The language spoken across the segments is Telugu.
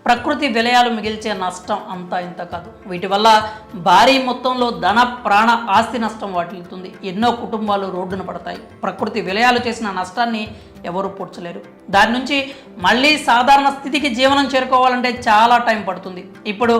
ప్రకృతి విలయాలు మిగిల్చే నష్టం అంతా ఇంత కాదు. వీటి వల్ల భారీ మొత్తంలో ధన ప్రాణ ఆస్తి నష్టం వాటిల్లుతుంది. ఎన్నో కుటుంబాలు రోడ్డున పడతాయి. ప్రకృతి విలయాలు చేసిన నష్టాన్ని ఎవరు పూడ్చలేరు. దాని నుంచి మళ్ళీ సాధారణ స్థితికి జీవనం చేరుకోవాలంటే చాలా టైం పడుతుంది. ఇప్పుడు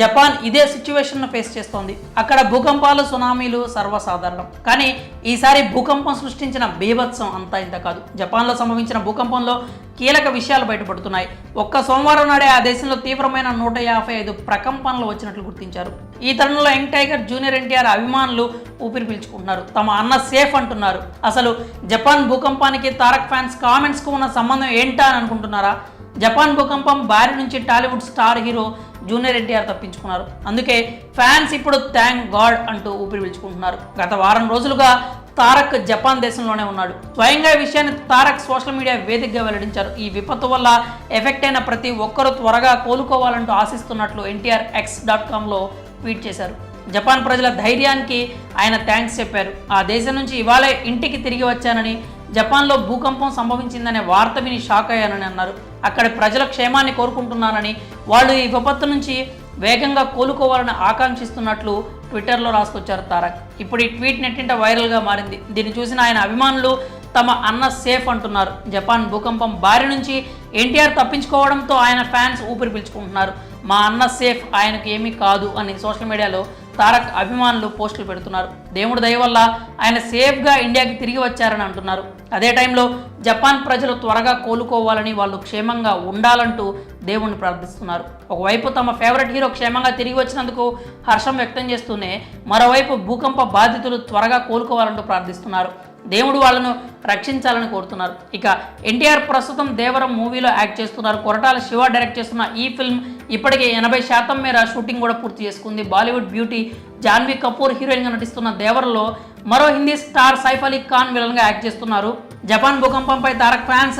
జపాన్ ఇదే సిచ్యువేషన్ను ఫేస్ చేస్తోంది. అక్కడ భూకంపాలు సునామీలు సర్వసాధారణం. కానీ ఈసారి భూకంపం సృష్టించిన బీభత్సం అంతా ఇంత కాదు. జపాన్లో సంభవించిన భూకంపంలో కీలక విషయాలు బయటపడుతున్నాయి. ఒక్క సోమవారం నాడే ఆ దేశంలో తీవ్రమైన 155 ప్రకంపనలు వచ్చినట్లు గుర్తించారు. ఈ తరుణంలో యంగ్ టైగర్ జూనియర్ ఎన్టీఆర్ అభిమానులు ఊపిరి పీల్చుకుంటున్నారు. తమ అన్న సేఫ్ అంటున్నారు. అసలు జపాన్ భూకంపానికి తారక్ ఫ్యాన్స్ కామెంట్స్కు ఉన్న సంబంధం ఏంటా అని అనుకుంటున్నారా? జపాన్ భూకంపం బారి నుంచి Tollywood star hero junior NTR తప్పించుకున్నారు. అందుకే ఫ్యాన్స్ ఇప్పుడు థ్యాంక్ గాడ్ అంటూ ఊపిరి పీల్చుకుంటున్నారు. గత వారం రోజులుగా తారక్ జపాన్ దేశంలోనే ఉన్నాడు. స్వయంగా ఈ విషయాన్ని తారక్ సోషల్ మీడియా వేదికగా వెల్లడించారు. ఈ విపత్తు వల్ల ఎఫెక్ట్ అయిన ప్రతి ఒక్కరూ త్వరగా కోలుకోవాలంటూ ఆశిస్తున్నట్లు ఎన్టీఆర్ x.comలో ట్వీట్ చేశారు. జపాన్ ప్రజల ధైర్యానికి ఆయన థ్యాంక్స్ చెప్పారు. ఆ దేశం నుంచి ఇవాళే ఇంటికి తిరిగి వచ్చానని, జపాన్లో భూకంపం సంభవించిందనే వార్త విని షాక్ అయ్యానని అన్నారు. అక్కడి ప్రజల క్షేమాన్ని కోరుకుంటున్నానని, వాళ్ళు ఈ విపత్తు నుంచి వేగంగా కోలుకోవాలని ఆకాంక్షిస్తున్నట్లు ట్విట్టర్లో రాసుకొచ్చారు తారక్. ఇప్పుడు ఈ ట్వీట్ నెట్టింట వైరల్గా మారింది. దీన్ని చూసిన ఆయన అభిమానులు తమ అన్న సేఫ్ అంటున్నారు. జపాన్ భూకంపం బారి నుంచి ఎన్టీఆర్ తప్పించుకోవడంతో ఆయన ఫ్యాన్స్ ఊపిరి పీల్చుకుంటున్నారు. మా అన్న సేఫ్, ఆయనకు ఏమీ కాదు అని సోషల్ మీడియాలో తారక్ అభిమానులు పోస్టులు పెడుతున్నారు. దేవుడి దయ వల్ల ఆయన సేఫ్గా ఇండియాకి తిరిగి వచ్చారని అంటున్నారు. అదే టైంలో జపాన్ ప్రజలు త్వరగా కోలుకోవాలని, వాళ్ళు క్షేమంగా ఉండాలంటూ దేవుణ్ణి ప్రార్థిస్తున్నారు. ఒకవైపు తమ ఫేవరెట్ హీరో క్షేమంగా తిరిగి వచ్చినందుకు హర్షం వ్యక్తం చేస్తూనే మరోవైపు భూకంప బాధితులు త్వరగా కోలుకోవాలంటూ ప్రార్థిస్తున్నారు. దేవుడు వాళ్ళను రక్షించాలని కోరుతున్నారు. ఇక ఎన్టీఆర్ ప్రస్తుతం దేవరం మూవీలో యాక్ట్ చేస్తున్నారు. కొరటాల శివ డైరెక్ట్ చేస్తున్న ఈ ఫిల్మ్ ఇప్పటికే 80% మేర షూటింగ్ కూడా పూర్తి చేసుకుంది. బాలీవుడ్ బ్యూటీ జాన్వీ కపూర్ హీరోయిన్గా నటిస్తున్న దేవరంలో మరో హిందీ స్టార్ సైఫ్ అలీ ఖాన్ విలన్గా యాక్ట్ చేస్తున్నారు. Japan భూకంపంపై Tarak fans